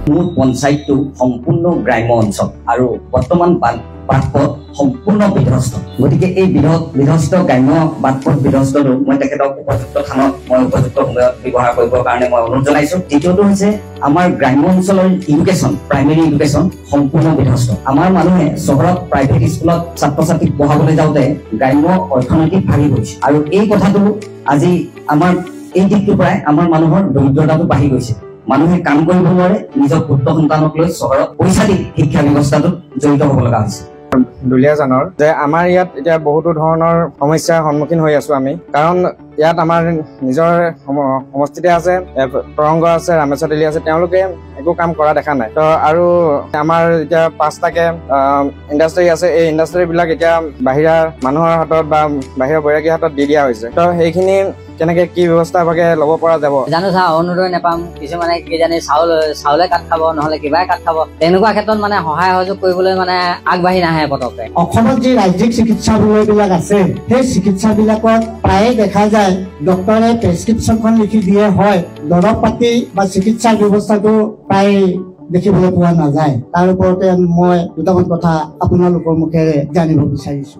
মোৰ পঞ্চায়তটো সম্পূৰ্ণ গ্ৰাম্য অঞ্চল আৰু বৰ্তমান বাটপথ সম্পূৰ্ণ বিধ্বস্ত। গতিকে এই বিধ্বস্ত গ্ৰাম্য বাটপথ বিধ্বস্তটো মই তেখেতক উপযুক্ত স্থানত মই উপযুক্ত সময়ত ব্যৱহাৰ কৰিবৰ কাৰণে মই অনুৰোধ জনাইছো। দ্বিতীয়টো হৈছে আমাৰ গ্ৰাম্য অঞ্চলৰ এডুকেশ্যন, প্ৰাইমেৰী এডুকেশ্যন সম্পূৰ্ণ বিধ্বস্ত। আমাৰ মানুহে চহৰত প্ৰাইভেট স্কুলত ছাত্ৰ ছাত্ৰীক পঢ়াবলৈ যাওঁতে গ্ৰাম্য অৰ্থনৈতিক ভাগি গৈছে আৰু এই কথাটো আজি আমাৰ এই দিশটোৰ পৰাই আমাৰ মানুহৰ দৰিদ্ৰতাটো বাঢ়ি গৈছে। মানুহে কাম কৰিব নোৱাৰে, নিজৰ পুত্ৰ সন্তানক লৈ চহৰত পইচা দি শিক্ষা ব্যৱস্থাটোত জড়িত হ'ব লগা হৈছে। দুলীয়াজানৰ যে আমাৰ ইয়াত এতিয়া বহুতো ধৰণৰ সমস্যাৰ সন্মুখীন হৈ আছো আমি, কাৰণ ইয়াত আমাৰ নিজৰ সমষ্টিতে আছে, তৰংগ আছে, ৰামেশ্বৰ তেলী আছে, তেওঁলোকে একো কাম কৰা দেখা নাই। তো আৰু আমাৰ এতিয়া 5টাকে ইণ্ডাষ্ট্ৰী আছে, এই ইণ্ডাষ্ট্ৰীবিলাক এতিয়া বাহিৰা মানুহৰ হাতত বা বাহিৰৰ বৈৰাগীৰ হাতত দি দিয়া হৈছে। তো সেইখিনি কেনেকে কি ব্যৱস্থা ভাগে ল'ব পৰা যাব জানো চা, অৰুণোদয় নাপাম, কিছুমানে কিজানি চাউলে কাট খাব, নহলে কিবাই কাট খাব। তেনেকুৱা ক্ষেত্ৰত মানে সহায় সহযোগ কৰিবলৈ মানে আগবাঢ়ি নাহে পতককে। অসমত যি ৰাজ্যিক চিকিৎসালয়বিলাক আছে, সেই চিকিৎসাবিলাকত প্ৰায়ে দেখা যায় ডক্টৰে প্ৰেছক্ৰিপশ্যনখন লিখি দিয়ে, হয় দৰৱ পাতি বা চিকিৎসাৰ ব্যৱস্থাটো প্ৰায় দেখিবলৈ পোৱা নাযায়। তাৰ ওপৰতে মই দুটামান কথা আপোনালোকৰ মুখেৰে জানিব বিচাৰিছো।